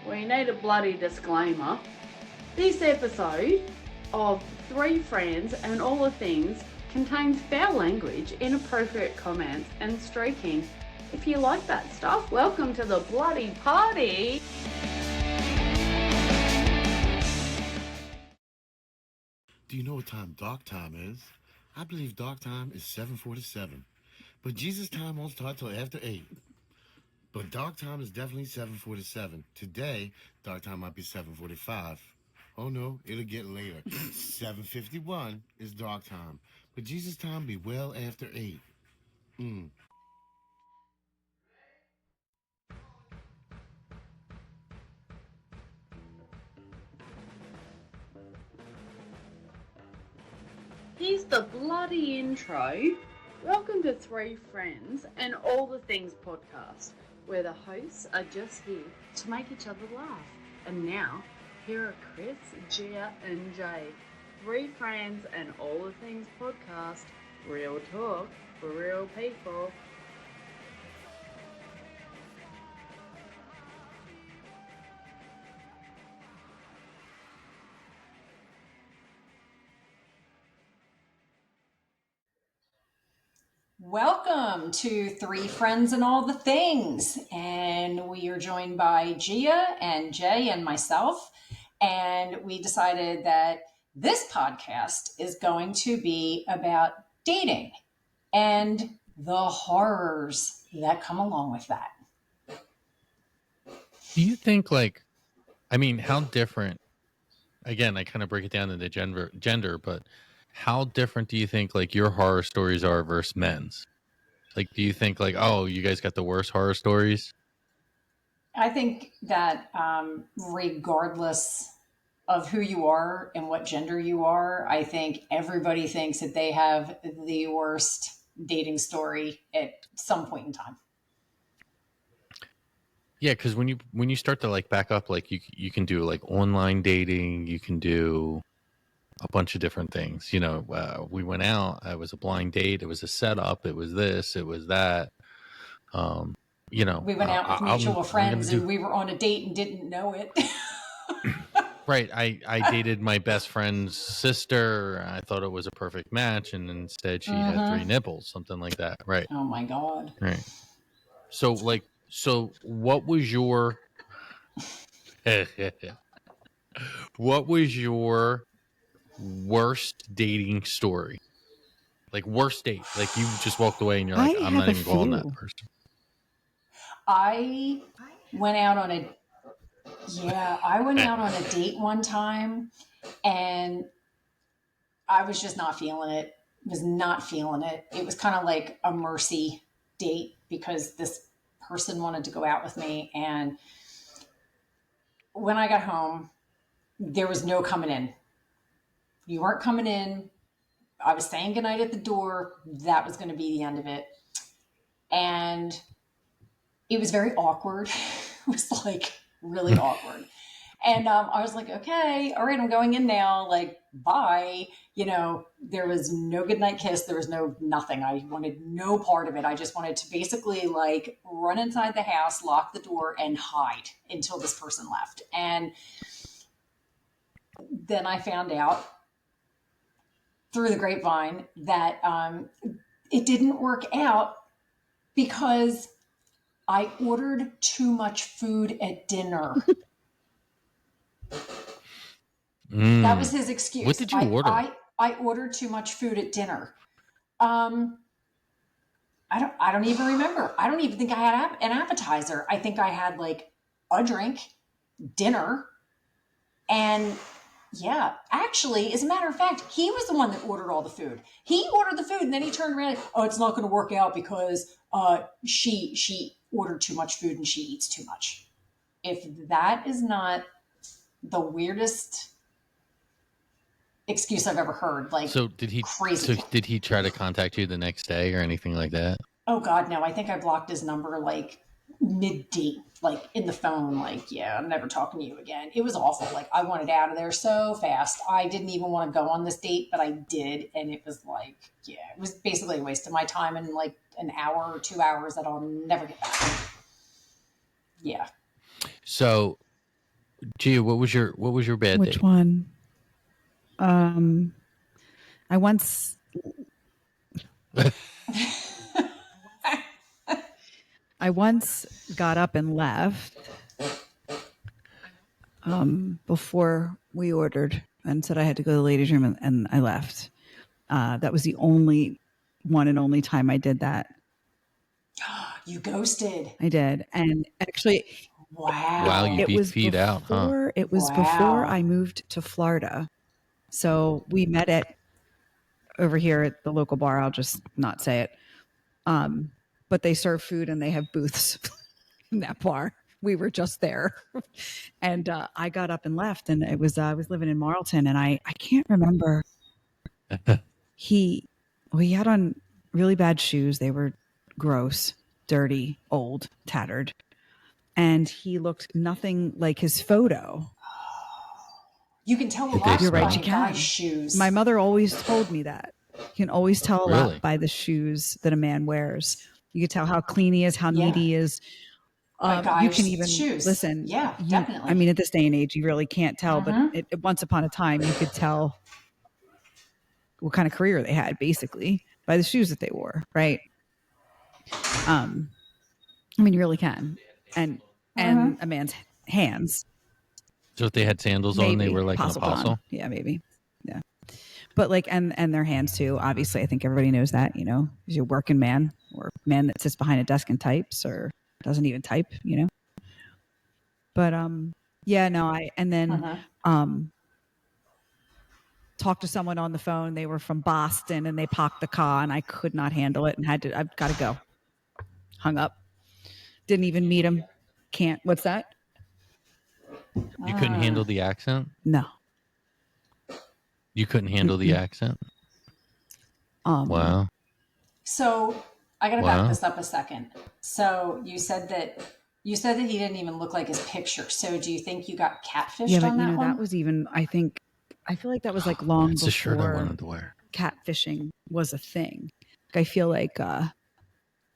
we need a bloody disclaimer. This episode of Three Friends and All the Things contains foul language, inappropriate comments, and streaking. If you like that stuff, welcome to the bloody party. Do you know what time dark time is? I believe dark time is 7:47, but Jesus time won't start till after 8. But dark time is definitely 7:47. Today, dark time might be 7:45. Oh no, it'll get later. 7:51 is dark time, but Jesus time be well after 8. Here's the bloody intro. Welcome to Three Friends and All the Things podcast, where the hosts are just here to make each other laugh. And now, here are Kris, Gia, and Jay. Three Friends and All the Things podcast. Real talk for real people. Welcome to Three Friends and All the Things. And we are joined by Gia and Jay and myself. And we decided that this podcast is going to be about dating and the horrors that come along with that. Do you think, how different, again, I kind of break it down into gender, but how different do you think, your horror stories are versus men's? Do you think, oh, you guys got the worst horror stories? I think that regardless of who you are and what gender you are, I think everybody thinks that they have the worst dating story at some point in time. Yeah, because when you start to back up, you can do online dating, you can do a bunch of different things. We went out, it was a blind date, it was a setup, it was this, it was that. We went out with mutual friends and we were on a date and didn't know it. Right. I dated my best friend's sister. I thought it was a perfect match, and instead she had 3 nipples, something like that. Right. Oh my God. Right. So what was your worst dating story? Worst date. You just walked away and you're like, I'm not even going that person. I went out on a date one time and I was just not feeling it. It was kind of like a mercy date because this person wanted to go out with me. And when I got home, there was no coming in. You weren't coming in. I was saying goodnight at the door. That was going to be the end of it. And it was very awkward. It was really awkward. And I was like, okay, all right, I'm going in now. Bye. There was no goodnight kiss. There was no nothing. I wanted no part of it. I just wanted to basically run inside the house, lock the door, and hide until this person left. And then I found out through the grapevine that it didn't work out because I ordered too much food at dinner. That was his excuse. What did you order? I ordered too much food at dinner. I don't even remember. I don't even think I had an appetizer. I think I had a drink, dinner, and yeah, actually, as a matter of fact, he was the one that ordered all the food. He ordered the food and then he turned around and, oh, it's not going to work out because she ordered too much food and she eats too much. If that is not the weirdest excuse I've ever heard, crazy. So did he try to contact you the next day or anything like that? Oh God, no. I think I blocked his number mid-date, in the phone, yeah, I'm never talking to you again. It was awful. I wanted out of there so fast. I didn't even want to go on this date, but I did. And it was it was basically a waste of my time and an hour or 2 hours that I'll never get back. Yeah. So Gia, what was your bad Which date? one? I once got up and left before we ordered and said I had to go to the ladies' room, and I left. That was the only one and only time I did that. You ghosted. I did, and actually, Wow. You it beat was feet out, huh? before. It was before I moved to Florida. So we met at over here at the local bar. I'll just not say it. But they serve food and they have booths in that bar. We were just there, and I got up and left. And it was I was living in Marlton, and I can't remember. He had on really bad shoes. They were gross, dirty, old, tattered, and he looked nothing like his photo. You can tell a Did they lot You're right, by you a can. guy's shoes. My mother always told me that. You can always tell a Really? lot by the shoes that a man wears. You can tell how clean he is, how neat he is. By You guys' can even shoes. listen. Yeah, definitely. I mean, at this day and age, you really can't tell. But once upon a time, you could tell what kind of career they had, basically, by the shoes that they wore, right? I mean, you really can. And a man's hands. So if they had sandals on, they were like an apostle? On. Yeah, maybe. Yeah. But like, and their hands too. Obviously, I think everybody knows that, you know, is you're a working man or a man that sits behind a desk and types or doesn't even type, you know. But yeah, no, talked to someone on the phone. They were from Boston and they parked the car and I could not handle it and I've got to go. Hung up. Didn't even meet him. Can't. What's that? You couldn't handle the accent? No. You couldn't handle the accent? Wow. So I got to back this up a second. So you said that he didn't even look like his picture. So do you think you got catfished on that one? That was even, I feel like that was like long That's before the shirt I wanted to wear. Catfishing was a thing. I feel like, I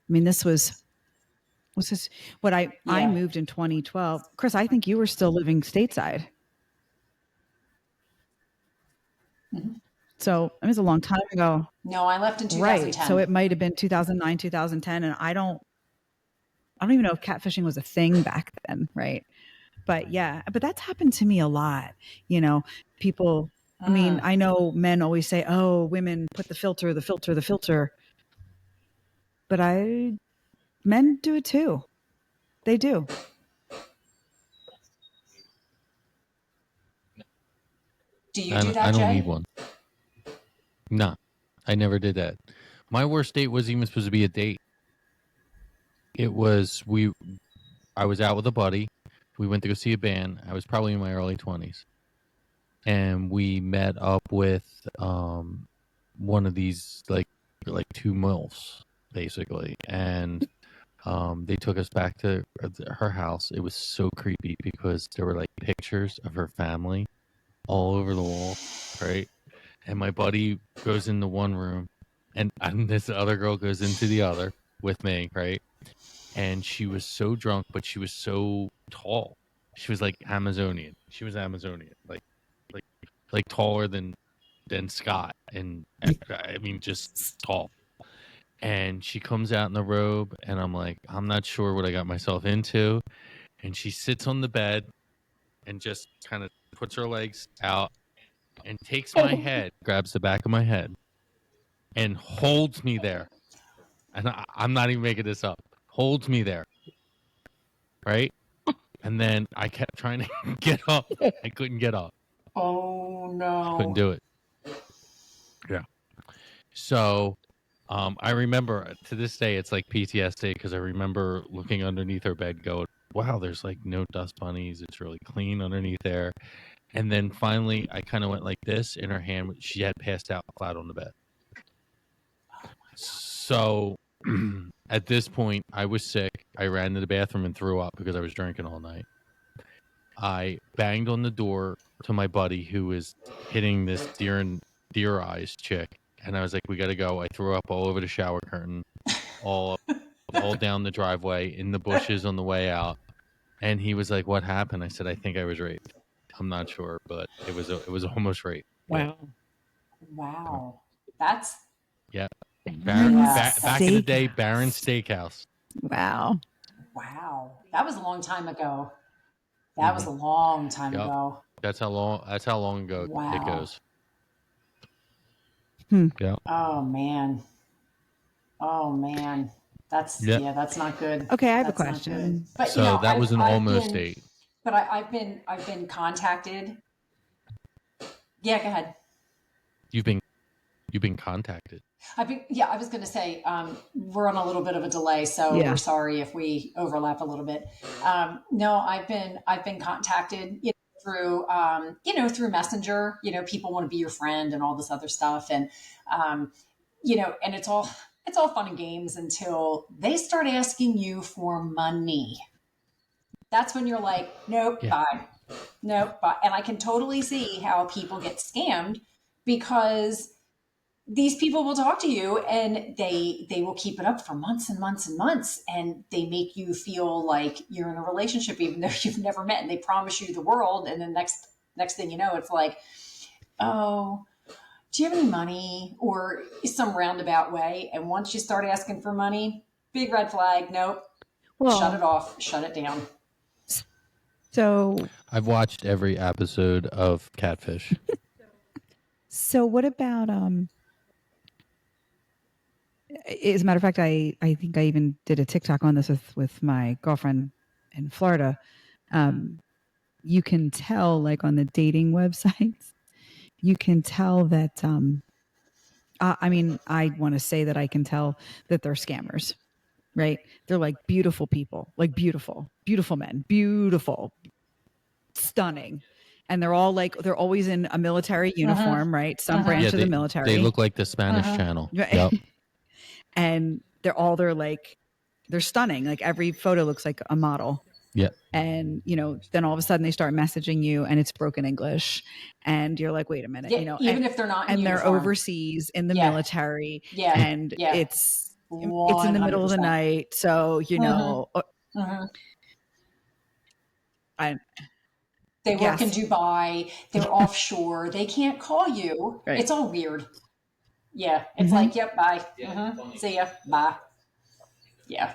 mean, this was what I moved in 2012. Kris, I think you were still living stateside. Mm-hmm. So it was a long time ago. No, I left in 2010. Right. So it might have been 2009, 2010. And I don't even know if catfishing was a thing back then. Right. But yeah, but that's happened to me a lot. You know, people, I mean, I know men always say, oh, women put the filter. But men do it too. They do. Do you do that, I don't Jay? need one. No, I never did that. My worst date wasn't even supposed to be a date. It was, I was out with a buddy. We went to go see a band. I was probably in my early 20s. And we met up with one of these, like two MILFs, basically. And they took us back to her house. It was so creepy because there were like pictures of her family all over the wall, right? And my buddy goes into one room, and this other girl goes into the other with me, right? And she was so drunk, but she was so tall. She was like Amazonian. She was Amazonian, like taller than Scott, and I mean just tall. And she comes out in the robe, and I'm like, I'm not sure what I got myself into. And she sits on the bed and just kind of puts her legs out and takes my head, grabs the back of my head, and holds me there. And I'm not even making this up. Holds me there. Right? And then I kept trying to get up. I couldn't get up. Oh, no. Couldn't do it. Yeah. So I remember to this day, it's like PTSD because I remember looking underneath her bed going, wow, there's like no dust bunnies. It's really clean underneath there. And then finally, I kind of went like this in her hand. She had passed out flat on the bed. So at this point, I was sick. I ran to the bathroom and threw up because I was drinking all night. I banged on the door to my buddy who was hitting this deer eyes chick. And I was like, we got to go. I threw up all over the shower curtain, all down the driveway, in the bushes on the way out. And he was like, "What happened?" I said, "I think I was raped. I'm not sure, but it was almost rape." Wow. Wow. That's Yeah. Yes. Back in the day, Steakhouse. Baron Steakhouse. Wow. wow. That was a long time ago. That was a long time Yep. ago. That's how long ago Wow. it goes. Yeah. Oh man. Oh man. That's Yep. that's not good. Okay, I have That's a not good. question. But So that was an I've almost been, date. but I've been contacted. Yeah, go ahead. You've been contacted. I was going to say, we're on a little bit of a delay, so Yeah. we're sorry if we overlap a little bit. No, I've been contacted, through, through Messenger. People want to be your friend and all this other stuff, and and it's all fun and games until they start asking you for money. That's when you're like, nope, Yeah. bye, nope, bye. And I can totally see how people get scammed because these people will talk to you and they will keep it up for months and months and months, and they make you feel like you're in a relationship even though you've never met, and they promise you the world, and then next thing you know, it's like, oh, do you have any money, or some roundabout way. And once you start asking for money, big red flag. Nope. Well, Shut it off, shut it down. So I've watched every episode of Catfish. so what about as a matter of fact, I think I even did a TikTok on this with my girlfriend in Florida. You can tell, like on the dating websites, you can tell that I mean, I want to say that I can tell that they're scammers, right? They're like beautiful people, like beautiful men, beautiful, stunning. And they're always in a military uniform, right? Some branch of the military. They look like the Spanish Channel. Right. Yep. And they're stunning. Like every photo looks like a model. Yeah. And, then all of a sudden they start messaging you and it's broken English. And you're like, wait a minute, Even and, if they're not in and they're uniform. overseas in the military. Yeah. And Yeah. it's in the middle of the 100%. night. So, they work in Dubai, they're offshore, they can't call you. Right. It's all weird. Yeah. It's like, yep, bye. See ya. Bye. Yeah.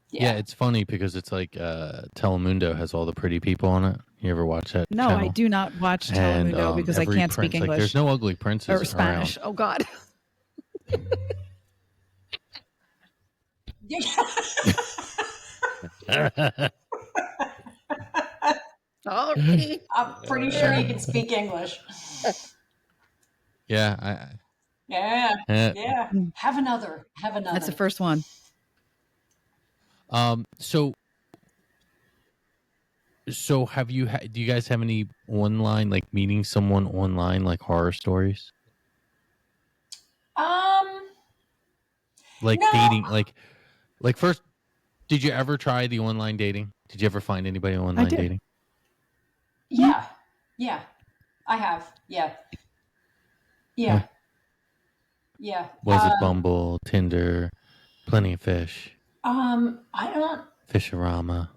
Yeah, it's funny because it's like Telemundo has all the pretty people on it. You ever watch that? No, channel? I do not watch Telemundo because I can't speak English. Like, there's no ugly princes or Spanish. around. Oh God. Alrighty. I'm pretty sure you can speak English. Yeah. Yeah. Have another. That's the first one. So have you do you guys have any online, like meeting someone online, like horror stories? Like No. dating, like first, did you ever try the online dating? Did you ever find anybody online dating? Yeah. I have. Yeah. Was it Bumble, Tinder, Plenty of Fish? I don't Fisherama.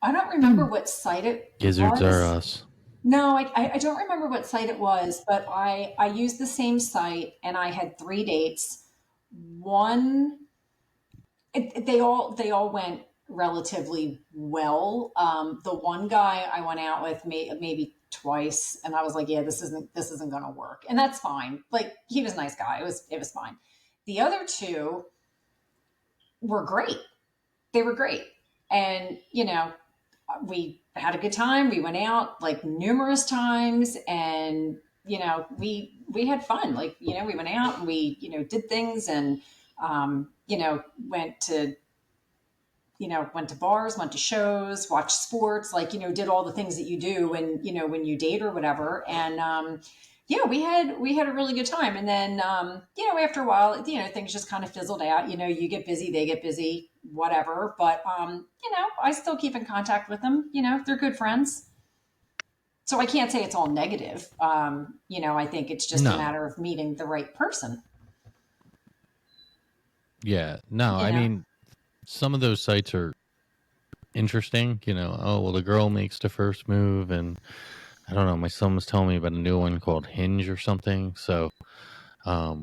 I don't remember what site it Gizzards was. Are Us. No, I don't remember what site it was, but I used the same site and I had 3 dates. One, they all went relatively well. The one guy I went out with maybe twice, and I was like, yeah, this isn't going to work, and that's fine. Like, he was a nice guy. It was fine. The other 2 were great. They were great, and we had a good time. We went out like numerous times, and we had fun. Like, we went out and we did things, and went to bars, went to shows, watched sports, like did all the things that you do when you date or whatever. And we had a really good time. And then after a while, things just kind of fizzled out. You get busy, they get busy, whatever. But I still keep in contact with them. They're good friends. So I can't say it's all negative. I think it's just a matter of meeting the right person. Yeah. No, I mean, some of those sites are interesting. Oh, well, the girl makes the first move, and I don't know. My son was telling me about a new one called Hinge or something. So,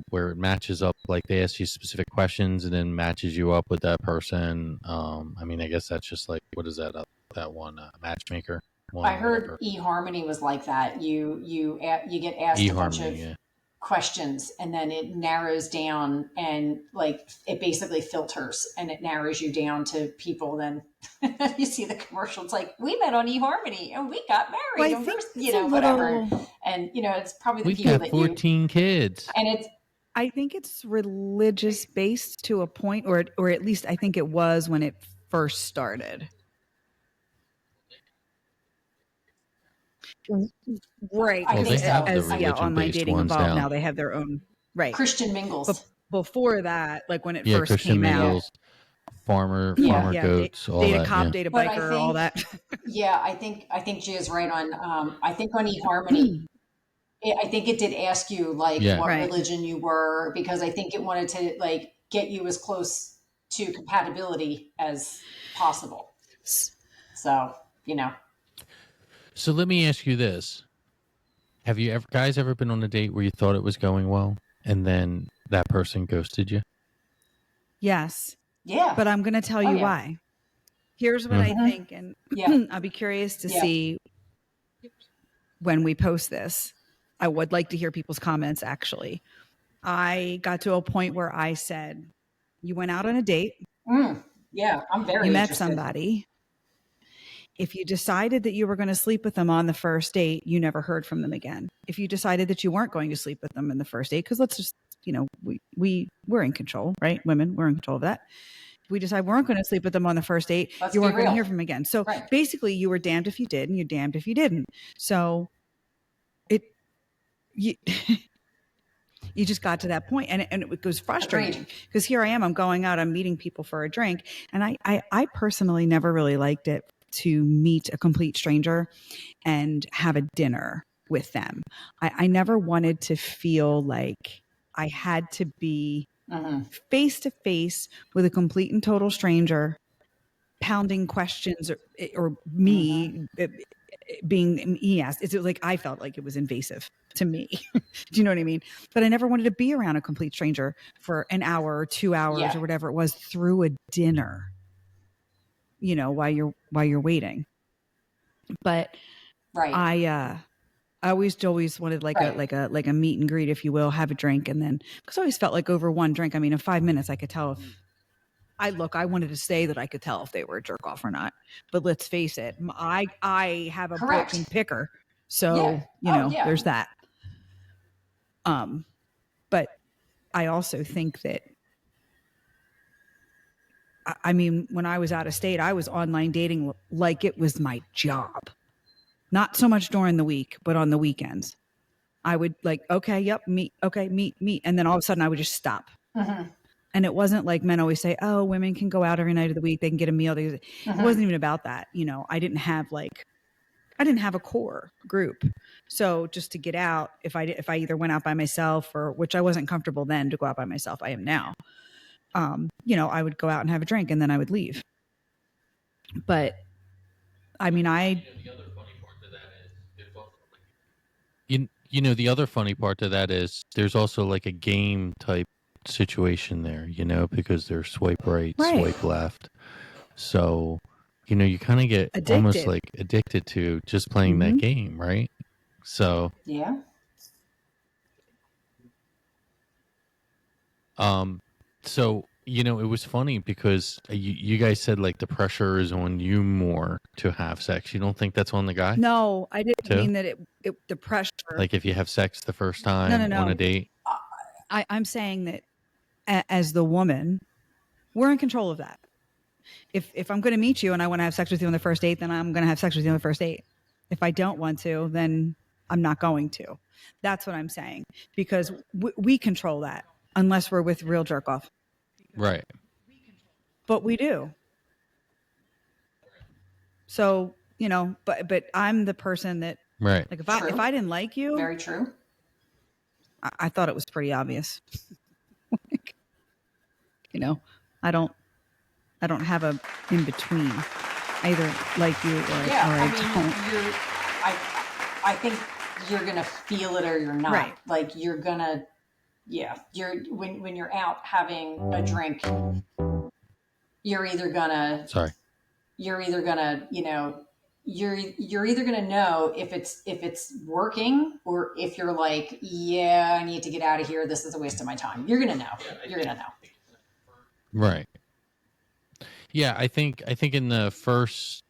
where it matches up, like they ask you specific questions and then matches you up with that person. I mean, I guess that's just like, what is that? That one matchmaker one, I heard whatever. eHarmony was like that. You get asked a bunch of eHarmony, yeah. questions, and then it narrows down, and like it basically filters and it narrows you down to people. Then you see the commercial. It's like, we met on eHarmony and we got married. Well, I think whatever. And it's probably the We've people got that 14 kids. and it's I think it's religious based to a point, or at least I think it was when it first started. Right. I think they have so. the As online religion-based dating ones evolved, now. now they have their own Christian mingles. But before that, like when it Yeah, first Christian came mingles, farmer goats, all data that. cop, Yeah. data But I biker, all think- that. Yeah, I think Gia's right on. I think on eHarmony, I think it did ask you like Yeah. what Right. religion you were, because I think it wanted to like get you as close to compatibility as possible. So, So let me ask you this. Have you guys ever been on a date where you thought it was going well and then that person ghosted you? Yes. Yeah. But I'm going to tell Oh, you yeah. why. Here's what I think, and Yeah. I'll be curious to Yeah. see when we post this. I would like to hear people's comments, actually. I got to a point where I said, you went out on a date, Yeah, I'm very you met interested. somebody. If you decided that you were going to sleep with them on the first date, you never heard from them again. If you decided that you weren't going to sleep with them in the first date, because let's just, we're in control, right? Women, we're in control of that. If we decide we weren't going to sleep with them on the first date, Let's you be weren't going to real. hear from them again. So Right. basically you were damned if you did and you're damned if you didn't. So you just got to that point, and it was frustrating because here I am, I'm going out, I'm meeting people for a drink. And I personally never really liked it to meet a complete stranger and have a dinner with them. I never wanted to feel like I had to be face to face with a complete and total stranger, pounding questions or me being asked. It's like I felt like it was invasive to me. Do you know what I mean? But I never wanted to be around a complete stranger for an hour or 2 hours or whatever it was through a dinner, while you're waiting. But Right. I always wanted like a meet and greet, if you will, have a drink. And then, because I always felt like over one drink, I mean, in 5 minutes, I could tell if I wanted to say that I could tell if they were a jerk off or not, but let's face it, I have a Correct. broken picker. So, there's that. But I also think that, I mean, when I was out of state, I was online dating like it was my job. Not so much during the week, but on the weekends. I would like, okay, yep, meet. And then all of a sudden I would just stop. And it wasn't like men always say, oh, women can go out every night of the week. They can get a meal. It wasn't even about that. I didn't have a core group. So just to get out, if I either went out by myself, or which I wasn't comfortable then to go out by myself, I am now. I would go out and have a drink and then I would leave. But I mean, the other funny part to that is there's also like a game type situation there, because they're swipe right, swipe left. So, you kind of get almost like addicted to just playing that game, right? So, yeah. So, it was funny because you guys said like the pressure is on you more to have sex. You don't think that's on the guy? No, I didn't mean that the pressure. Like if you have sex the first time on a date? I'm saying that as the woman, we're in control of that. If I'm going to meet you and I want to have sex with you on the first date, then I'm going to have sex with you on the first date. If I don't want to, then I'm not going to. That's what I'm saying. Because we control that unless we're with real jerk off. Right. But we do. So, but I'm the person that, right. Like if I didn't like you, very true. I thought it was pretty obvious. I don't have a in between. I either like you or Yeah, I I mean, don't. I think you're gonna feel it or you're not. Right. Like you're gonna, yeah. When you're out having a drink, you're either gonna, Sorry. you're either gonna, you're either gonna know if it's working or if you're like, yeah, I need to get out of here. This is a waste of my time. You're gonna know. You're gonna know. Right. Yeah, I think in the first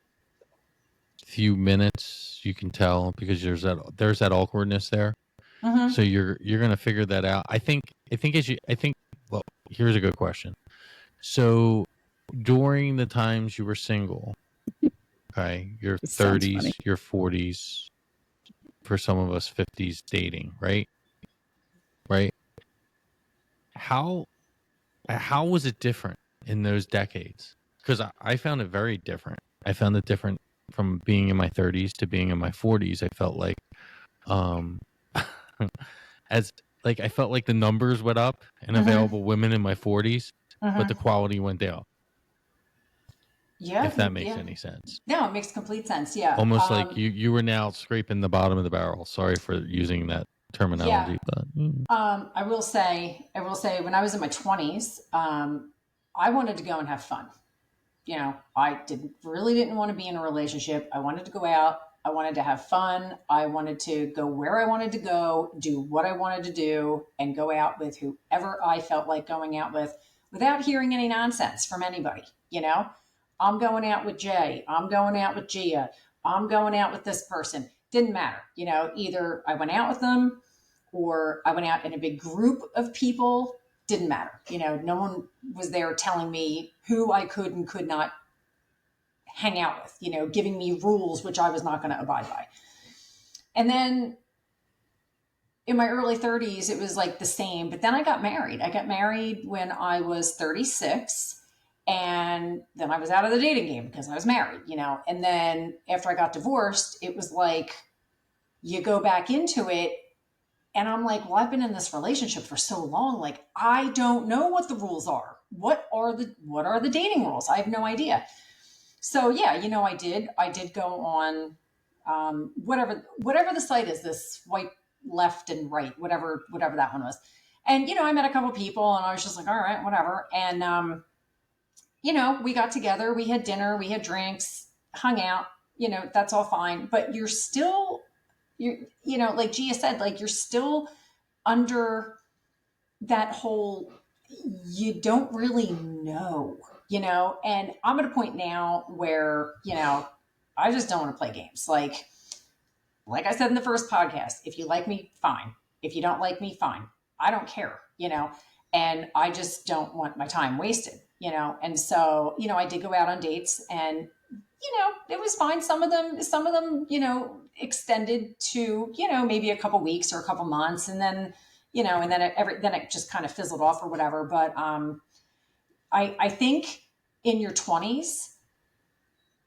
few minutes you can tell because there's that awkwardness there. Mm-hmm. So you're gonna figure that out. I think well, here's a good question. So during the times you were single, okay, your This sounds 30s, funny. your 40s, for some of us 50s dating, right? Right? How was it different in those decades? Because I found it very different. I found it different from being in my 30s to being in my 40s. I felt like as like I felt like the numbers went up and Mm-hmm. available women in my 40s, Mm-hmm. but the quality went down. Yeah, If that makes yeah. any sense. No, it makes complete sense. Yeah. Almost like you were now scraping the bottom of the barrel. Sorry for using that terminology, but I will say, when I was in my 20s, I wanted to go and have fun. I really didn't want to be in a relationship. I wanted to go out. I wanted to have fun. I wanted to go where I wanted to go, do what I wanted to do, and go out with whoever I felt like going out with without hearing any nonsense from anybody. I'm going out with Jay. I'm going out with Gia. I'm going out with this person. Didn't matter. Either I went out with them or I went out in a big group of people. Didn't matter. No one was there telling me who I could and could not hang out with, giving me rules, which I was not going to abide by. And then in my early 30s, it was like the same. But then I got married. I got married when I was 36. And then I was out of the dating game because I was married, And then after I got divorced, it was like you go back into it. And I'm like, well, I've been in this relationship for so long. Like, I don't know what the rules are. What are the dating rules? I have no idea. So yeah, I did go on, whatever the site is, this swipe left and right, whatever that one was. And, I met a couple people and I was just like, all right, whatever. And, we got together, we had dinner, we had drinks, hung out, that's all fine. But you're like Gia said, like you're still under that whole, you don't really know, and I'm at a point now where, I just don't want to play games. Like I said in the first podcast, if you like me, fine. If you don't like me, fine. I don't care, and I just don't want my time wasted, and so, I did go out on dates and, it was fine. Some of them, extended to, maybe a couple weeks or a couple months. And then, and then it just kind of fizzled off or whatever. But I think in your 20s,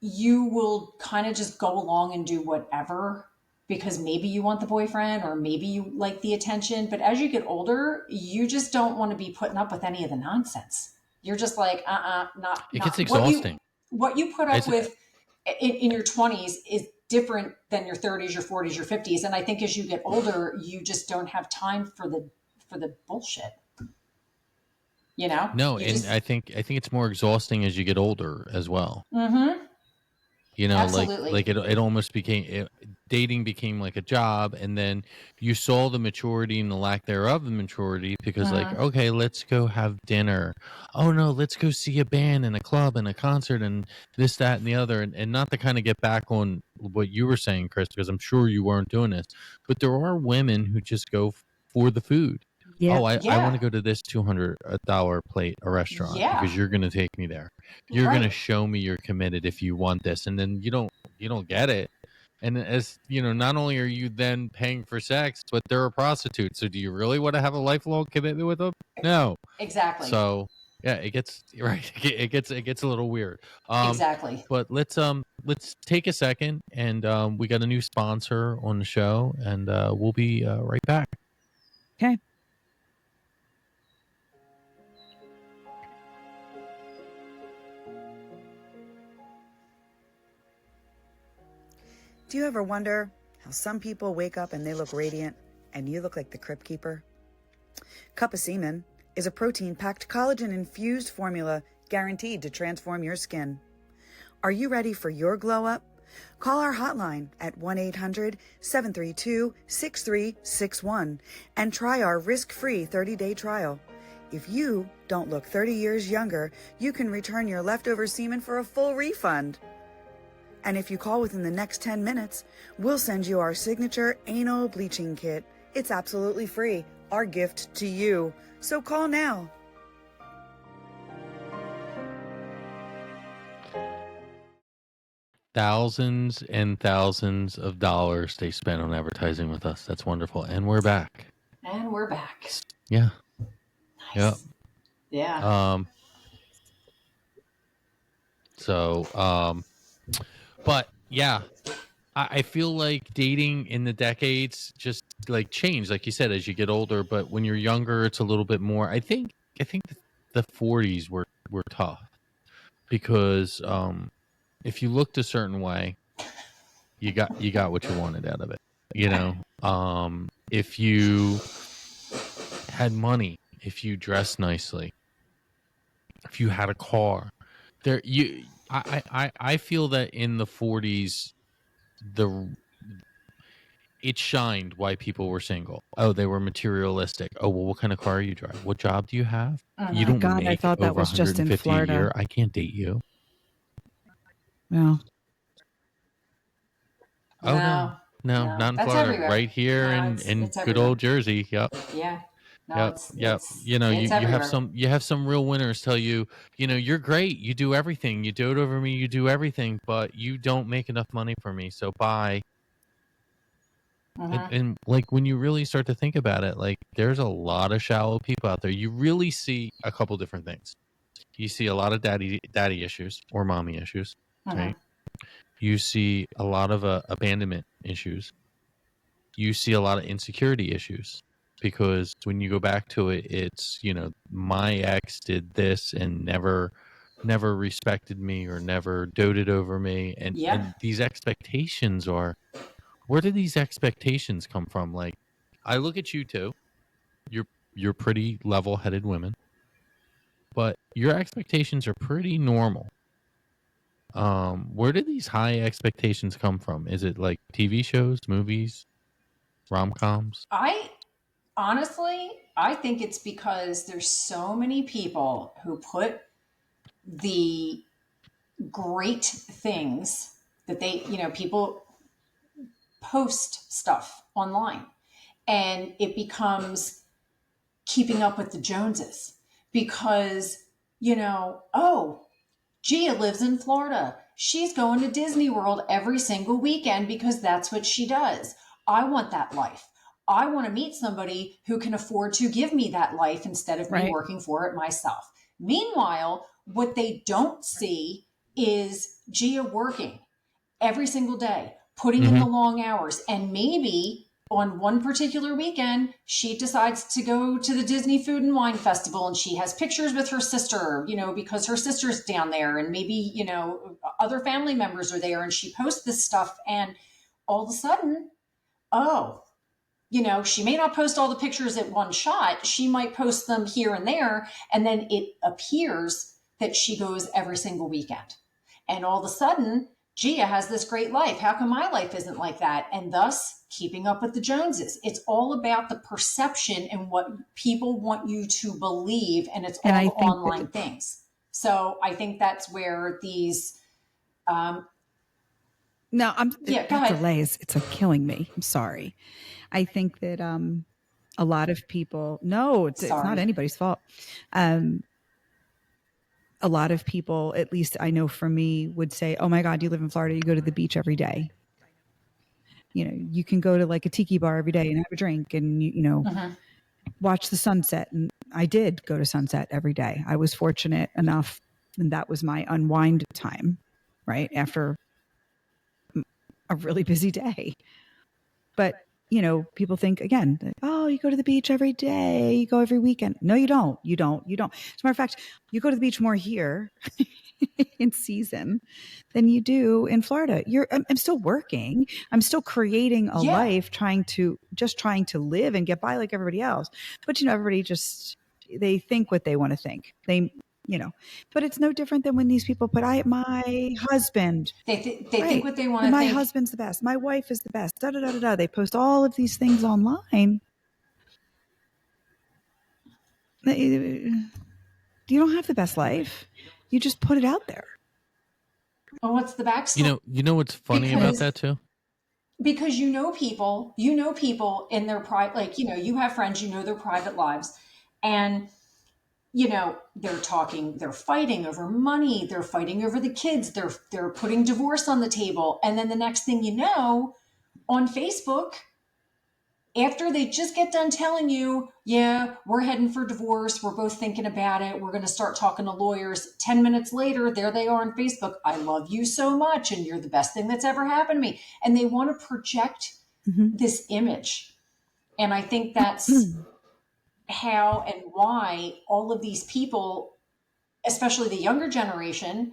you will kind of just go along and do whatever because maybe you want the boyfriend or maybe you like the attention. But as you get older, you just don't want to be putting up with any of the nonsense. You're just like, not. It gets exhausting. What you put up with in your 20s is different than your 30s, your 40s, your 50s. And I think as you get older, you just don't have time for the bullshit. No, and I think it's more exhausting as you get older as well. Mm-hmm. Absolutely. Like it almost became dating became like a job, and then you saw the maturity and the lack thereof of maturity because like, okay, let's go have dinner. Oh no, let's go see a band and a club and a concert and this, that, and the other. And not to kind of get back on what you were saying, Kris, because I'm sure you weren't doing this, but there are women who just go for the food. Yeah. Oh, I want to go to this $200 plate a restaurant because you're going to take me there. You're going to show me you're committed if you want this, and then you don't get it. And as not only are you then paying for sex, but they're a prostitute. So do you really want to have a lifelong commitment with them? No. Exactly. So yeah, it gets right. It gets a little weird. Exactly. But let's take a second, and we got a new sponsor on the show, and we'll be right back. Okay. Do you ever wonder how some people wake up and they look radiant and you look like the crypt keeper? Cup of Semen is a protein-packed collagen-infused formula guaranteed to transform your skin. Are you ready for your glow up? Call our hotline at 1-800-732-6361 and try our risk-free 30-day trial. If you don't look 30 years younger, you can return your leftover semen for a full refund. And if you call within the next 10 minutes, we'll send you our signature anal bleaching kit. It's absolutely free, our gift to you. So call now. Thousands and thousands of dollars they spent on advertising with us. That's wonderful. And we're back. And we're back. Yeah. Nice. Yep. Yeah. But yeah, I feel like dating in the decades just like changed, like you said, as you get older. But when you're younger, it's a little bit more. I think the 40s were tough because if you looked a certain way, you got what you wanted out of it. You know, if you had money, if you dressed nicely, if you had a car, I feel that in the 40s, it shined why people were single. Oh, they were materialistic. Oh, well, what kind of car you drive? What job do you have? You don't God, I make thought that over was just in 150 a Florida. year. I can't date you. No. Oh no, not in That's Florida. everywhere. Right here No, in it's good everywhere. old Jersey. Yep. Yeah. No, Yep. You know, it's you have everywhere. you have some real winners tell you, you know, you're great. You do everything. You dote over me. You do everything, but you don't make enough money for me. So bye. Mhm. And like when you really start to think about it, like there's a lot of shallow people out there. You really see a couple different things. You see a lot of daddy issues or mommy issues, right? You see a lot of abandonment issues. You see a lot of insecurity issues because when you go back to it, it's, you know, my ex did this and never respected me or never doted over me. And these expectations are, where do these expectations come from? Like, I look at you too. You're pretty level-headed women, but your expectations are pretty normal. Where do these high expectations come from? Is it like TV shows, movies, rom-coms? I think it's because there's so many people who put the great things that people post stuff online, and it becomes keeping up with the Joneses because, oh, Gia lives in Florida. She's going to Disney World every single weekend because that's what she does. I want that life. I want to meet somebody who can afford to give me that life instead of me working for it myself. Meanwhile, what they don't see is Gia working every single day, putting in the long hours, and maybe on one particular weekend, she decides to go to the Disney Food and Wine Festival and she has pictures with her sister, because her sister's down there and maybe, other family members are there, and she posts this stuff, and all of a sudden, she may not post all the pictures at one shot. She might post them here and there, and then it appears that she goes every single weekend. And all of a sudden, Gia has this great life. How come my life isn't like that? And thus, keeping up with the Joneses. It's all about the perception and what people want you to believe, and it's all online things. So I think that's where these... No, go ahead. Delays, it's killing me. I'm sorry. I think that a lot of people... No, it's not anybody's fault. A lot of people, at least I know for me, would say, oh my God, you live in Florida, you go to the beach every day. You can go to like a tiki bar every day and have a drink and, watch the sunset. And I did go to sunset every day. I was fortunate enough, and that was my unwind time, right? After a really busy day. But people think again, oh, you go to the beach every day, you go every weekend. No, you don't. You don't. As a matter of fact, you go to the beach more here in season than you do in Florida. I'm still working. I'm still creating a life, trying to live and get by like everybody else. But everybody they think what they want to think. But it's no different than when these people put my husband. They think what they want to think. My husband's the best. My wife is the best. Da da da da da. They post all of these things online. You don't have the best life. You just put it out there. Well, what's the backstory? You know what's funny about that too? Because people in their private, like, you have friends, their private lives, and they're fighting over money. They're fighting over the kids. They're putting divorce on the table. And then the next thing you know, on Facebook, after they just get done telling you, yeah, we're heading for divorce, we're both thinking about it, we're going to start talking to lawyers. 10 minutes later, there they are on Facebook. I love you so much, and you're the best thing that's ever happened to me. And they want to project this image. And I think that's how and why all of these people, especially the younger generation,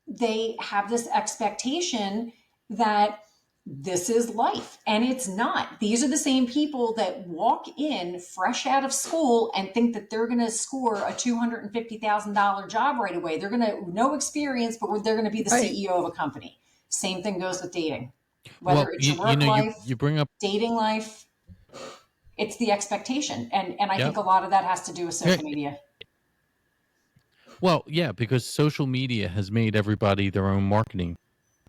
they have this expectation that this is life, and it's not. These are the same people that walk in fresh out of school and think that they're going to score a $250,000 job right away. They're going to no experience, but they're going to be the CEO of a company. Same thing goes with dating. Whether it's work life, you bring up dating life, it's the expectation. And I think a lot of that has to do with social media. Well, yeah, because social media has made everybody their own marketing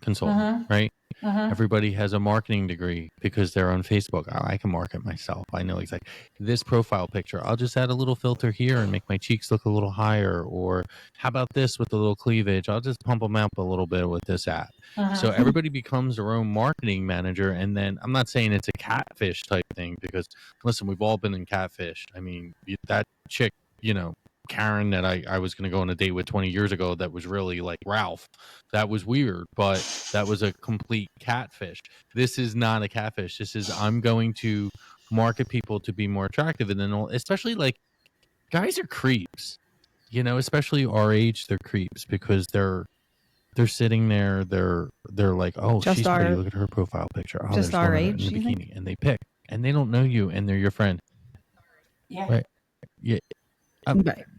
consultant, right? Everybody has a marketing degree because they're on Facebook. Oh, I can market myself. I know exactly this profile picture. I'll just add a little filter here and make my cheeks look a little higher. Or how about this with a little cleavage? I'll just pump them up a little bit with this app. So everybody becomes their own marketing manager. And then I'm not saying it's a catfish type thing, because listen, we've all been in catfish. I mean, that chick, Karen that I was going to go on a date with 20 years ago, that was really like Ralph. That was weird, but that was a complete catfish. This is not a catfish. This is, I'm going to market people to be more attractive. And then especially like guys are creeps, especially our age, they're creeps because they're sitting there. They're like, oh, she's pretty. Look at her profile picture. Oh, just our age, in the bikini. And they pick, and they don't know you, and they're your friend. Yeah. Right. Yeah.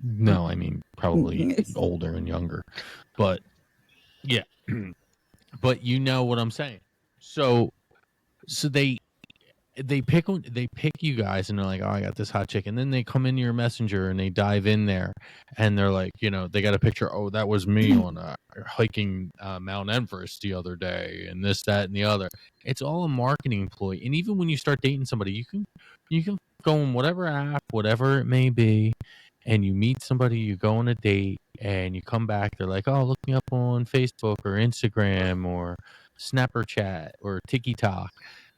No, I mean probably older and younger, but yeah, but you know what I'm saying. So they pick you guys, and they're like, oh, I got this hot chick, and then they come into your messenger and they dive in there, and they're like, they got a picture. Oh, that was me on hiking Mount Everest the other day, and this, that, and the other. It's all a marketing ploy. And even when you start dating somebody, you can go on whatever app, whatever it may be. And you meet somebody, you go on a date, and you come back, they're like, oh, look me up on Facebook or Instagram or Snapchat or TikTok,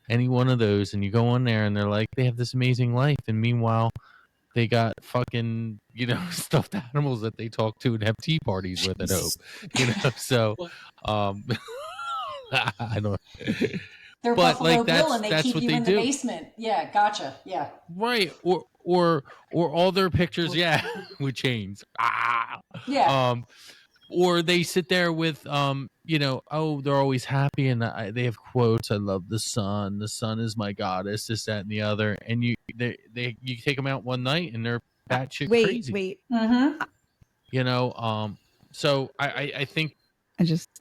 any one of those. And you go on there, and they're like, they have this amazing life. And meanwhile, they got fucking, stuffed animals that they talk to and have tea parties with at home. So, I don't. They're Buffalo Bill, and they keep you in the basement. Yeah, gotcha. Yeah. Right. Or all their pictures, with chains. Yeah. Or they sit there with, oh, they're always happy, and they have quotes. I love the sun. The sun is my goddess. This, that, and the other. And you take them out one night, and they're batshit crazy. Wait. So I think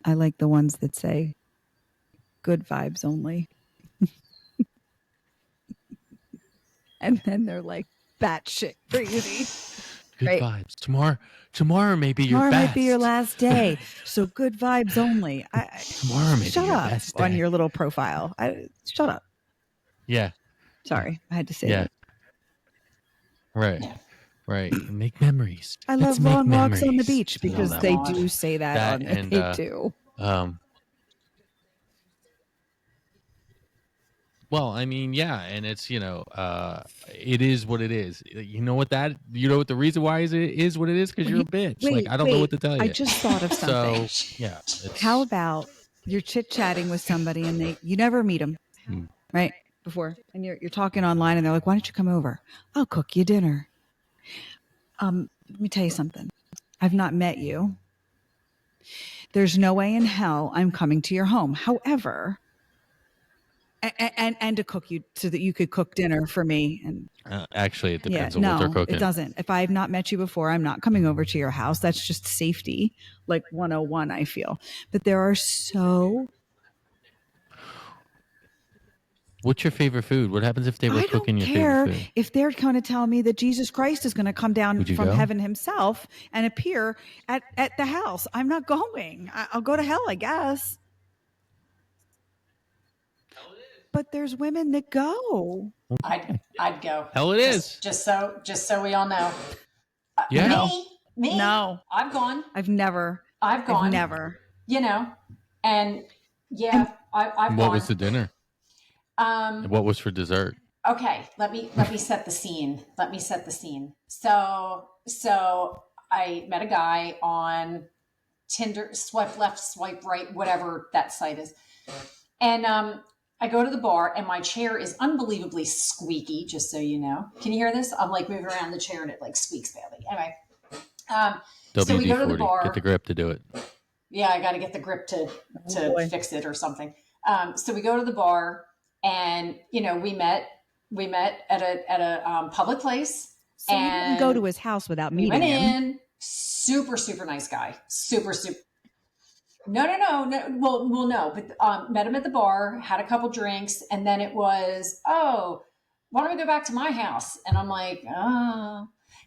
I like the ones that say good vibes only. And then they're like batshit crazy. Good vibes. Tomorrow may be your best. Tomorrow might be your last day. So good vibes only. Tomorrow may be your best day. On your little profile. Shut up. Yeah. Sorry, I had to say that. Right. Yeah. Right. Make memories. I love long walks on the beach because they do say that they do. Well, I mean, yeah, and it's, it is what it is. You know what the reason why it is what it is? Because you're a bitch. I don't know what to tell you. I just thought of something. So, yeah. How about you're chit-chatting with somebody and you never meet them, right? before, and you're talking online, and they're like, "Why don't you come over? I'll cook you dinner." Let me tell you something. I've not met you. There's no way in hell I'm coming to your home. However, and to cook you so that you could cook dinner for me. And Actually, it depends on what they're cooking. It doesn't. If I've not met you before, I'm not coming over to your house. That's just safety, like 101, I feel. But there are so... What's your favorite food? What happens if they were cooking your favorite food? If they're going to tell me that Jesus Christ is going to come down from heaven himself and appear at the house, I'm not going. I'll go to hell, I guess. But there's women that go. I'd go. Hell it is. Just so we all know. Yeah. Me? No. I've gone. I've never. You know, and yeah, I've gone. What was the dinner? What was for dessert? Okay, let me set the scene. So I met a guy on Tinder, swipe left, swipe right, whatever that site is. And I go to the bar and my chair is unbelievably squeaky, just so you know. Can you hear this? I'm like moving around the chair and it like squeaks badly. Anyway. So we go to the bar. Get the grip to do it. Yeah, I got to get the grip to fix it or something. So we go to the bar. And, you know, we met at a public place. So you didn't go to his house without meeting him. Went in, super, super nice guy. Super. No. Well, no. But met him at the bar, had a couple drinks. And then it was, oh, why don't we go back to my house? And I'm like,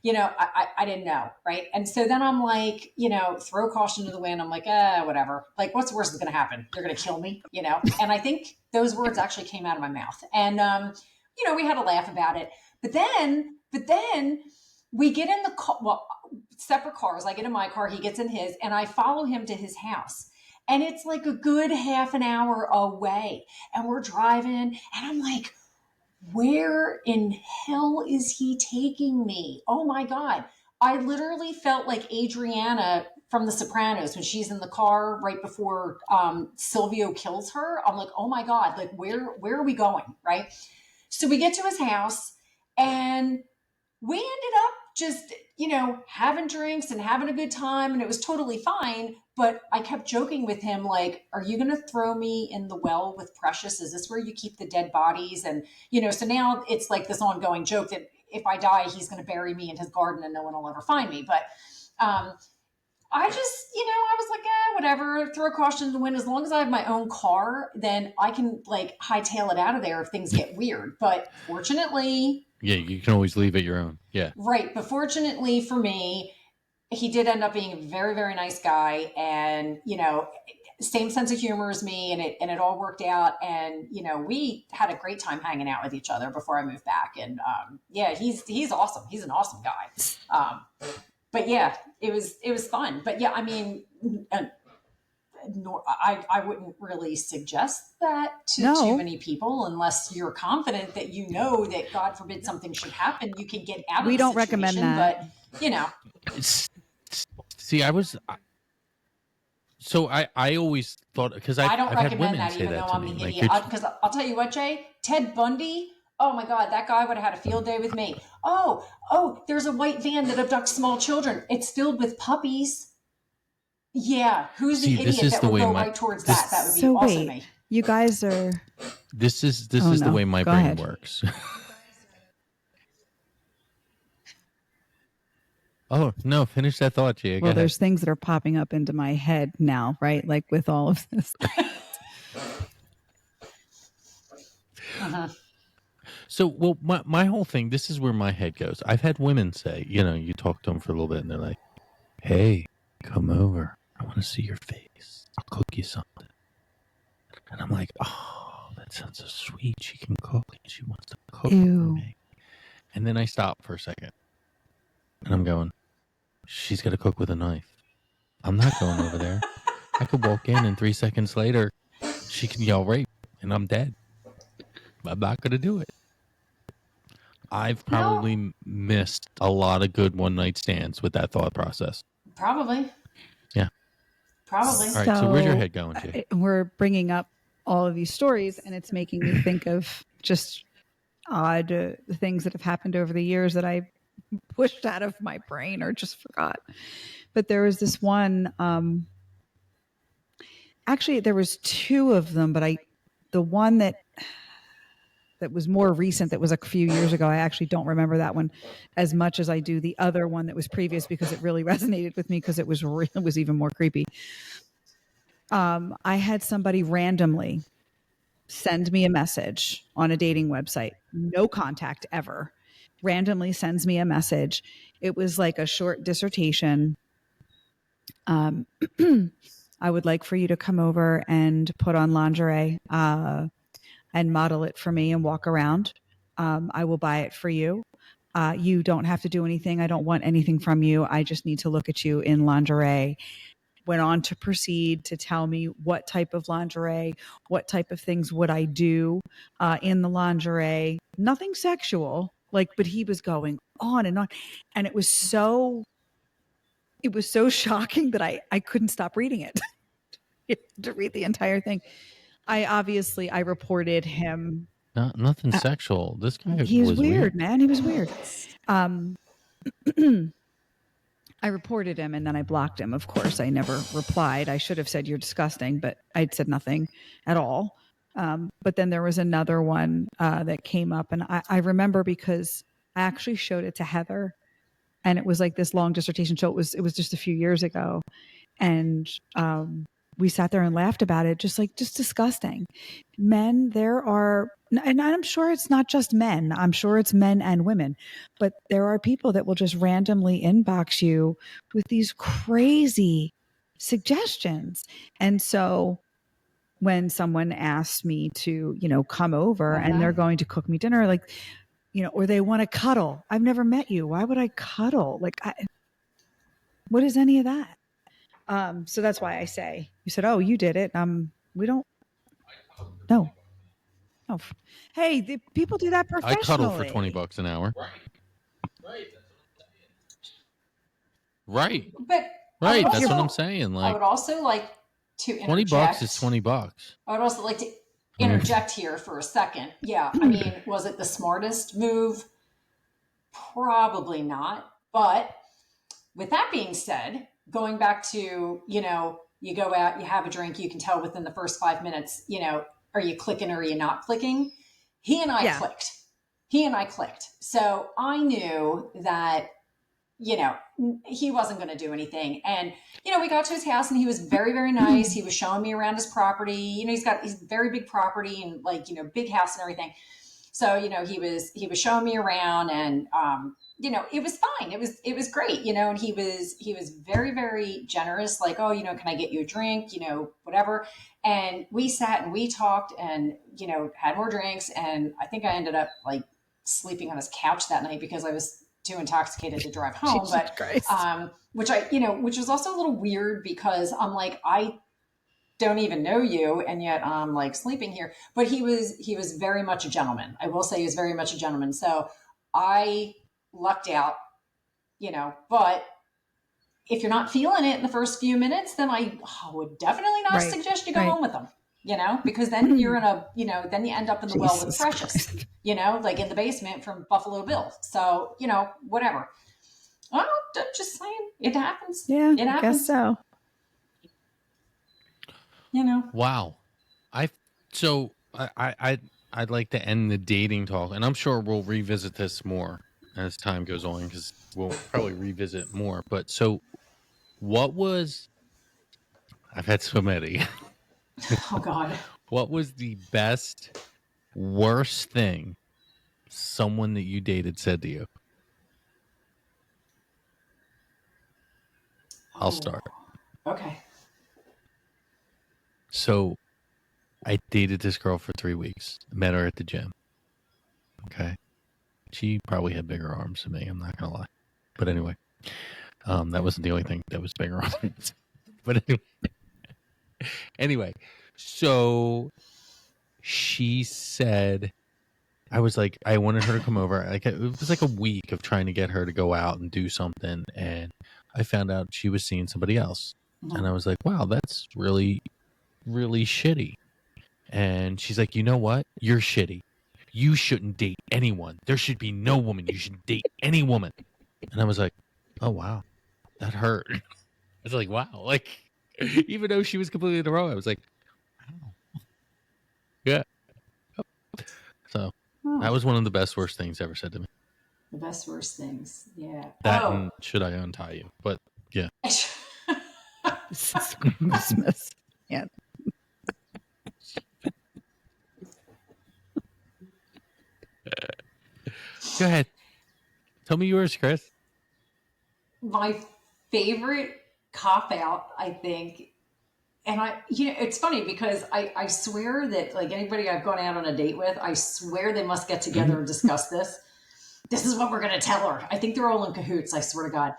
you know, I didn't know. Right. And so then I'm like, you know, throw caution to the wind. I'm like, whatever. Like, what's the worst that's going to happen? They're going to kill me, you know? And I think those words actually came out of my mouth. And, you know, we had a laugh about it. But then we get in the car, well, separate cars. I get in my car, he gets in his, and I follow him to his house. And it's like a good half an hour away. And we're driving, and I'm like, where in hell is he taking me? Oh my God. I literally felt like Adriana from The Sopranos when she's in the car right before Silvio kills her. I'm like, oh my God, like where are we going? Right. So we get to his house and we ended up just, you know, having drinks and having a good time, and it was totally fine. But I kept joking with him, like, are you going to throw me in the well with Precious? Is this where you keep the dead bodies? And, you know, so now it's like this ongoing joke that if I die, he's going to bury me in his garden and no one will ever find me. But I just, you know, I was like, whatever, throw caution to the wind. As long as I have my own car, then I can like hightail it out of there if things get weird. But fortunately... Yeah, you can always leave it your own. Yeah. Right. But fortunately for me, he did end up being a very, very nice guy, and, you know, same sense of humor as me, and it all worked out. And, you know, we had a great time hanging out with each other before I moved back. And, yeah, he's awesome. He's an awesome guy. But yeah, it was fun. But yeah, I mean, I wouldn't really suggest that to too many people unless you're confident that you know that, God forbid, something should happen. You can get out of the situation. We don't recommend that. But, you know. See, I always thought, because I don't I've had recommend women that, say even that though to I'm me. the Like, idiot. Because I'll tell you what, Jay, Ted Bundy, oh my God, that guy would have had a field day with me. Oh, there's a white van that abducts small children. It's filled with puppies. Yeah, who's the idiot that would go right towards that? That would be also me. You guys are... This is the way my brain works. Oh, no, finish that thought, Gia. Well, there's things that are popping up into my head now, right? Like with all of this. Uh-huh. So, well, my whole thing, this is where my head goes. I've had women say, you know, you talk to them for a little bit and they're like, hey, come over. I want to see your face. I'll cook you something. And I'm like, oh, that sounds so sweet. She can cook and she wants to cook for me. And then I stop for a second. And I'm going, she's got to cook with a knife. I'm not going over there. I could walk in and 3 seconds later, she can yell rape and I'm dead. I'm not going to do it. I've probably missed a lot of good one-night stands with that thought process. Probably. Yeah. Probably. All right, so where's your head going, Jay? We're bringing up all of these stories, and it's making me think of just odd things that have happened over the years that I pushed out of my brain or just forgot. But there was this one, actually there was two of them, but the one that was more recent, that was a few years ago, I actually don't remember that one as much as I do the other one that was previous, because it really resonated with me because it was even more creepy. I had somebody randomly send me a message on a dating website, no contact ever, randomly sends me a message. It was like a short dissertation. I would like for you to come over and put on lingerie and model it for me and walk around. I will buy it for you. You don't have to do anything. I don't want anything from you. I just need to look at you in lingerie. Went on to proceed to tell me what type of lingerie, what type of things would I do in the lingerie. Nothing sexual, but he was going on and on. And it was so shocking that I couldn't stop reading it. To read the entire thing. I reported him. Nothing sexual. This guy He was weird, man. He was weird. I reported him and then I blocked him. Of course, I never replied. I should have said you're disgusting, but I'd said nothing at all. But then there was another one that came up, and I remember because I actually showed it to Heather, and it was like this long dissertation show. It was just a few years ago, and we sat there and laughed about it, just disgusting. Men, and I'm sure it's not just men. I'm sure it's men and women, but there are people that will just randomly inbox you with these crazy suggestions. And so when someone asks me to, come over and they're going to cook me dinner, or they want to cuddle. I've never met you. Why would I cuddle? What is any of that? So that's why I say, you said, oh, you did it. We don't. No. Oh, hey, the people do that professionally. I cuddle for $20 an hour. Right. But right. That's what I'm saying. I would also like to interject. $20 is $20. I would also like to interject here for a second. Yeah. I mean, was it the smartest move? Probably not. But with that being said, going back to, you go out, you have a drink, you can tell within the first 5 minutes, are you clicking or are you not clicking? He and I clicked. So I knew that, he wasn't going to do anything. And, we got to his house and he was very, very nice. He was showing me around his property. He's got his very big property and big house and everything. So, he was showing me around and, it was fine. It was great, and he was very, very generous. Like, oh, can I get you a drink, whatever. And we sat and we talked and, had more drinks. And I think I ended up sleeping on his couch that night because I was too intoxicated to drive home. But, which was also a little weird because I'm like, I don't even know you. And yet I'm sleeping here, but he was very much a gentleman. I will say he was very much a gentleman. So I lucked out, but if you're not feeling it in the first few minutes, then I would definitely not suggest you go home with them, because then you're in then you end up in the well with Precious, in the basement from Buffalo Bill. So, whatever. I'm just saying it happens. Yeah, it happens. I guess so. Wow. I'd like to end the dating talk, and I'm sure we'll revisit this more as time goes on because we'll probably revisit more. But so I've had so many. Oh God. What was the worst thing someone that you dated said to you? I'll start. Okay. So I dated this girl for 3 weeks. Met her at the gym. Okay. She probably had bigger arms than me. I'm not going to lie. But anyway, that wasn't the only thing that was bigger arms. But anyway, so she said, I wanted her to come over. It was like a week of trying to get her to go out and do something. And I found out she was seeing somebody else. Mm-hmm. And I was like, wow, that's really, really shitty. And she's like, you know what? You're shitty. you shouldn't date anyone. There should be no woman. You should date any woman. And I was like, oh, wow, that hurt. I was like, wow. Like, even though she was completely in the wrong, I was like, wow. Yeah. So that was one of the best, worst things ever said to me. The best, worst things. Yeah. That and should I untie you? But yeah. This is Christmas. Yeah. Go ahead. Tell me yours, Kris. My favorite cop out, I think, and it's funny because I swear that like anybody I've gone out on a date with, I swear they must get together and discuss this. This is what we're going to tell her. I think they're all in cahoots. I swear to God,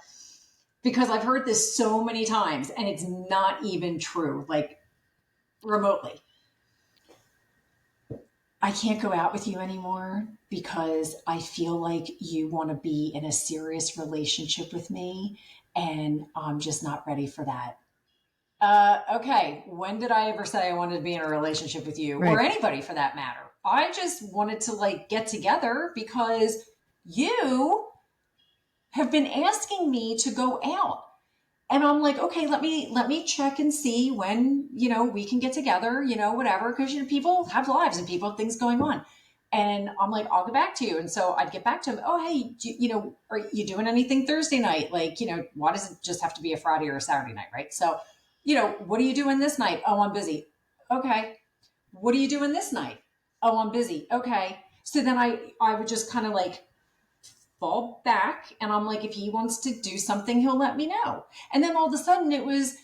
because I've heard this so many times and it's not even true, like remotely. I can't go out with you anymore because I feel like you want to be in a serious relationship with me and I'm just not ready for that. Okay, when did I ever say I wanted to be in a relationship with you or anybody for that matter? I just wanted to like get together because you have been asking me to go out. And I'm like, okay, let me check and see when, we can get together, whatever. Cause people have lives and people have things going on. And I'm like, I'll get back to you. And so I'd get back to him. Oh, hey, are you doing anything Thursday night? Like, why does it just have to be a Friday or a Saturday night? Right. So, what are you doing this night? Oh, I'm busy. Okay. What are you doing this night? Oh, I'm busy. Okay. So then I would just kind of like fall back and I'm like, if he wants to do something, he'll let me know. And then all of a sudden it was,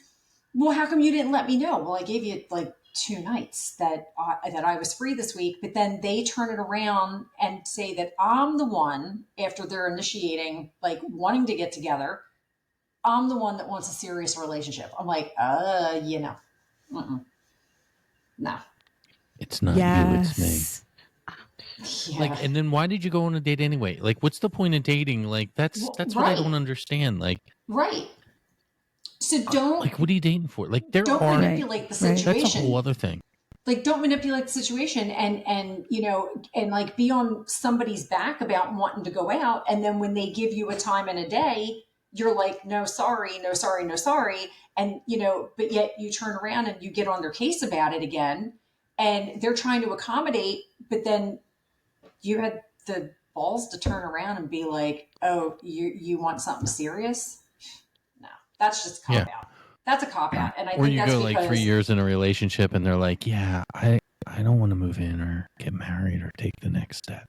well, how come you didn't let me know? Well, I gave you like 2 nights that I was free this week, but then they turn it around and say that I'm the one after they're initiating, like wanting to get together. I'm the one that wants a serious relationship. I'm like, no. It's not you, it's me. Yeah. Like, and then why did you go on a date anyway? Like, what's the point of dating? Like, that's what I don't understand. Like, right. So don't like, what are you dating for? Like, don't manipulate the situation. That's a whole other thing. Like, don't manipulate the situation and and like be on somebody's back about wanting to go out. And then when they give you a time and a day, you're like, no, sorry, no, sorry, no, sorry. And, but yet you turn around and you get on their case about it again and they're trying to accommodate, but then you had the balls to turn around and be like, oh, you want something serious? No, that's just a cop out. That's a cop out. And I think that's because... Or you go like 3 years in a relationship and they're like, yeah, I don't want to move in or get married or take the next step.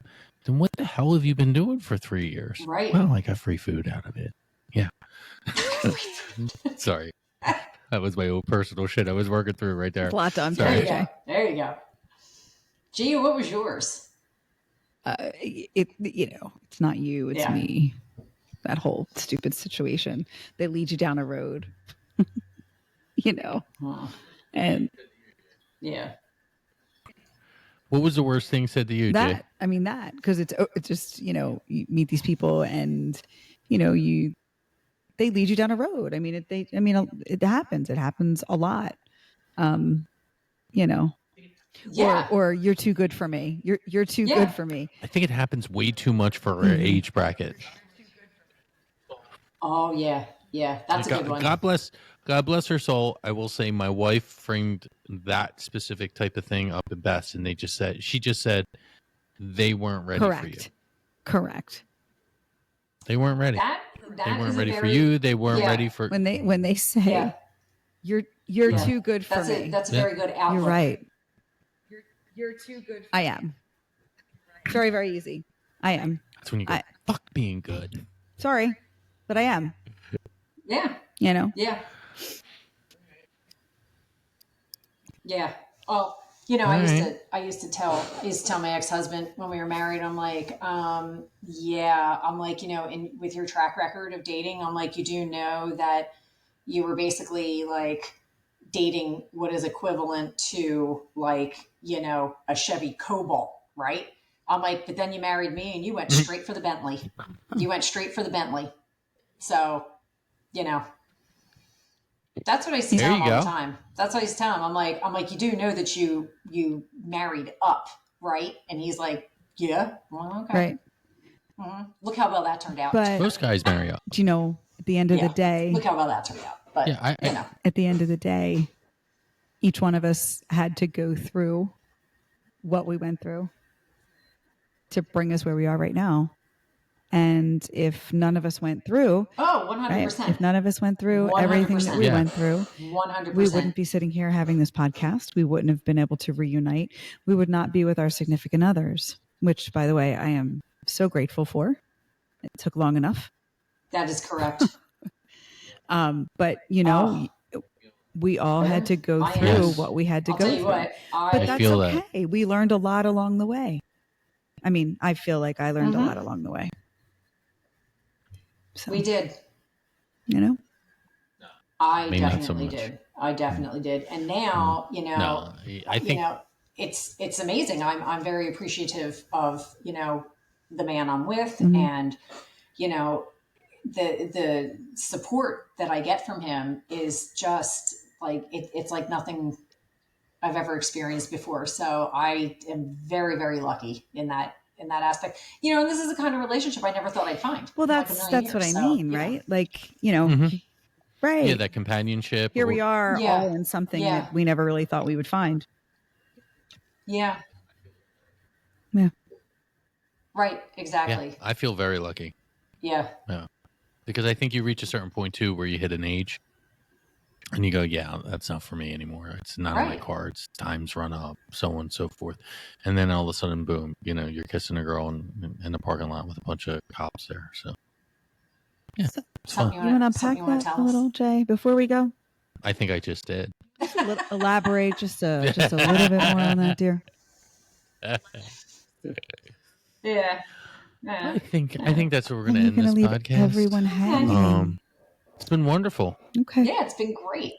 Then what the hell have you been doing for 3 years? Right. Well, I got free food out of it. Yeah. Sorry. That was my own personal shit I was working through right there. A lot to unpack. There you go. Gia, what was yours? It's not you, it's me. That whole stupid situation. They lead you down a road, and yeah. What was the worst thing said to you, Jay? Because it's just, you meet these people and, they lead you down a road. It happens. It happens a lot. Yeah. Or you're too good for me. You're too good for me. I think it happens way too much for our age bracket. Oh yeah. Yeah. That's a good one. God bless her soul. I will say my wife framed that specific type of thing up the best. And she just said they weren't ready for you. Correct. They weren't ready. They weren't ready for you. They weren't ready for when they say you're too good for me. That's a very good outlook. You're right. You're too good. I am. Very, very easy. I am. That's when you go, fuck being good. Sorry, but I am. Yeah. Yeah. Yeah. Oh, I used to tell my ex-husband when we were married, I'm like, I'm like, with your track record of dating, I'm like, you do know that you were basically like dating what is equivalent to like, a Chevy Cobalt, right? I'm like, but then you married me and you went straight for the Bentley. So, that's what I tell him all the time. That's what I tell him. I'm like, you do know that you married up, right? And he's like, Yeah. Well, okay. right? Look how well that turned out. But Most guys marry up. you know, at the end of the day, Look how well that turned out. But Yeah, you know. at the end of the day, each one of us had to go through what we went through to bring us where we are right now. And if none of us went through, 100%. right, if none of us went through 100%. everything that we Yeah. went through, 100%. we wouldn't be sitting here having this podcast. We wouldn't have been able to reunite. We would not be with our significant others, which, by the way, I am so grateful for. It took long enough. That is correct. But, you know, we all had to go through Yes. what we had to I'll go tell you through. what, But I that's feel okay. We learned a lot along the way. I mean, I feel like I learned a lot along the way. So, we did. you know, I Maybe not so definitely much. did. I definitely did. And now, you know, No, I think you know, it's amazing. I'm very appreciative of, you know, the man I'm with and, you know, the support that I get from him is just like, it's like nothing I've ever experienced before. So I am very, very lucky in that aspect, you know, and this is the kind of relationship I never thought I'd find. well, in like a that's million what I years. So, mean, you know. right? Like, you know, right. yeah, that companionship. Here we are Yeah. all in something Yeah. that we never really thought we would find. Yeah. Yeah. Right. Yeah, Exactly. I feel very lucky. Yeah. Because I think you reach a certain point too where you hit an age and you go, yeah, that's not for me anymore. It's not on my Right. cards. Time's run up, so on and so forth. And then all of a sudden, boom, you know, you're kissing a girl in the parking lot with a bunch of cops there. So, yeah, So- it's fun. Something You want to something unpack you wanna that tell a us? little, Jay, before we go? I think I just did. Elaborate just a little bit more on that, dear. Yeah. I think that's where we're going And to you're end going to this leave podcast. everyone hanging. It's been wonderful. Okay. Yeah, it's been great.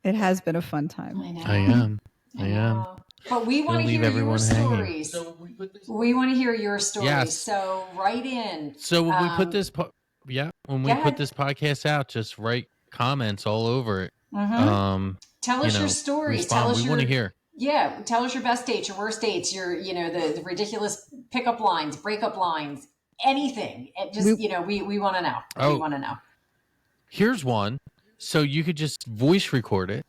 It has been a fun time. I know. I am. know. But we want to leave hear your everyone hanging. stories. We want to hear your stories. Yes. So write in. So when we put Um, this, when we go put ahead. this podcast out, just write comments all over it. Tell us your stories. Respond. Tell us We want to your hear. Yeah, tell us your best dates, your worst dates, your the ridiculous pickup lines, breakup lines, anything. It just we want to know. Oh. We want to know. Here's one. So you could just voice record it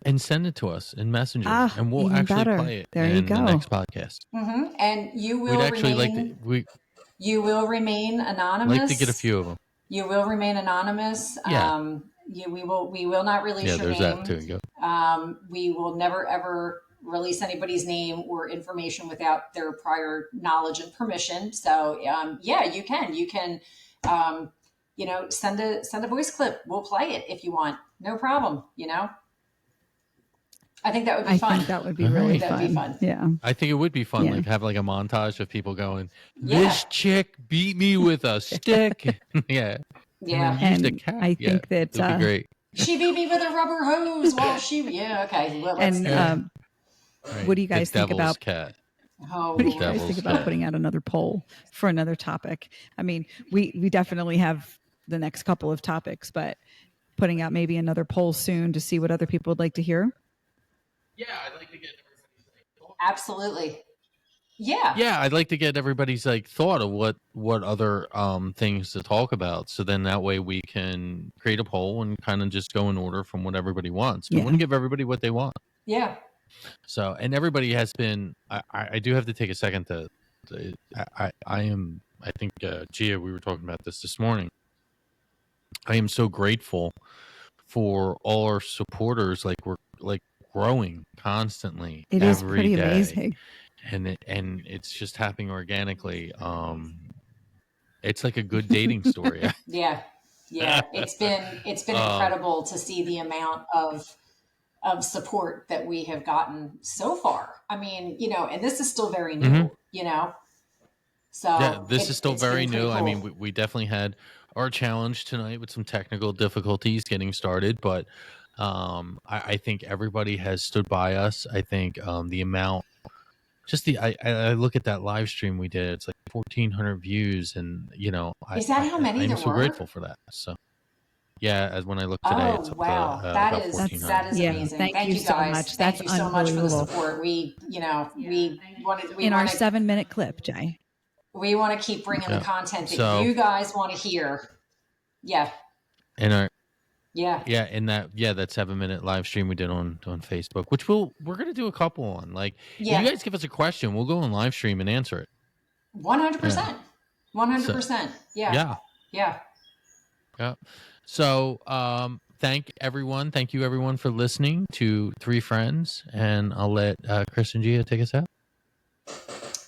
and send it to us in Messenger, and we'll even actually better. play it There in you the go. next podcast. And you We'd will actually remain. You will remain anonymous. like to get a few of them. You will remain anonymous. Yeah. We will not release your there's name. that too. Go. We will never ever release anybody's name or information without their prior knowledge and permission. So yeah, you can send a voice clip. We'll play it if you want. No problem. I think that would be fun. I think that would be really That would be fun. Yeah. I think it would be fun, Yeah. like have like a montage of people going, Yeah. "This chick beat me with a stick." Yeah. Yeah. Used a And cat. I think that, it'd be great. She beat me with a rubber hose while she. Yeah. Okay. Well, let's, And Right. what do you guys The think devil's about cat. oh, what do you Lord. guys Devil's think about cat. putting out another poll for another topic? I mean, we definitely have the next couple of topics, but putting out maybe another poll soon to see what other people would like to hear. Yeah, I'd like to get Absolutely. Yeah. Yeah, I'd like to get everybody's like thought of what other things to talk about. So then that way we can create a poll and kind of just go in order from what everybody wants. We Yeah. want to give everybody what they want. Yeah. So, and everybody has been. I do have to take a second to. I think Gia, we were talking about this morning. I am so grateful for all our supporters. Like we're like growing constantly. It is every pretty day. amazing. And it's just happening organically. It's like a good dating story. Yeah. Yeah. It's been incredible to see the amount of support that we have gotten so far. I mean, and this is still very new, So Yeah, this is still it's very been pretty new. I cool. mean, we definitely had our challenge tonight with some technical difficulties getting started, but I think everybody has stood by us. I think the amount, I look at that live stream we did. It's like 1,400 views, and Is that how many I'm there so were? grateful for that. So Yeah, as when I looked today, it's Oh up wow, to that about is 1400. that is Yeah, amazing. thank Thank you you so guys. much. Thank That's you so much for the unbelievable. support. We In our want to 7-minute clip, Jay. keep bringing the Yeah. content that So you guys want to hear. Yeah, in our yeah, that 7-minute live stream we did on Facebook, which we're gonna do a couple on. Like, if you yeah. guys give us a question, we'll go on live stream and answer it. 100%. 100%. So, Yeah, yeah. Yeah. So, thank you everyone for listening to Three Friends, and I'll let Kris and Gia take us out.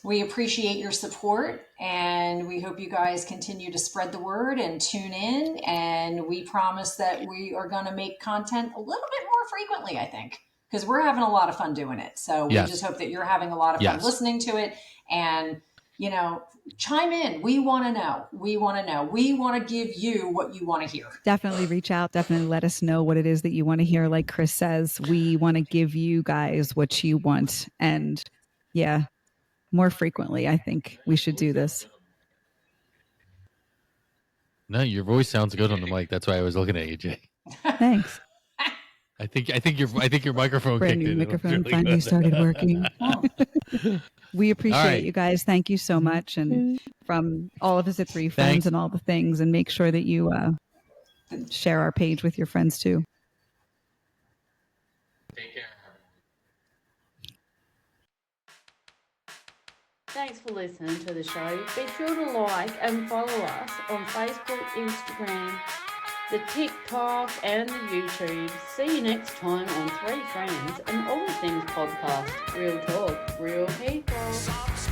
We appreciate your support, and we hope you guys continue to spread the word and tune in. And we promise that we are going to make content a little bit more frequently, I think, because we're having a lot of fun doing it. So we just hope that you're having a lot of fun listening to it. And, chime in. We want to know. We want to know. We want to give you what you want to hear. Definitely reach out. Definitely let us know what it is that you want to hear. Like Kris says, we want to give you guys what you want. And yeah, more frequently, I think we should do this. No, your voice sounds good on the mic. That's why I was looking at you, Jay. Thanks. I think your microphone Brand kicked new in. microphone finally started working. We appreciate you guys. Thank you so much. And from all of us at Three Friends and all the things, and make sure that you share our page with your friends too. Take care. Thanks for listening to the show. Be sure to like and follow us on Facebook, Instagram, the TikTok and the YouTube. See you next time on Three Friends and All Things Podcast. Real talk, real people.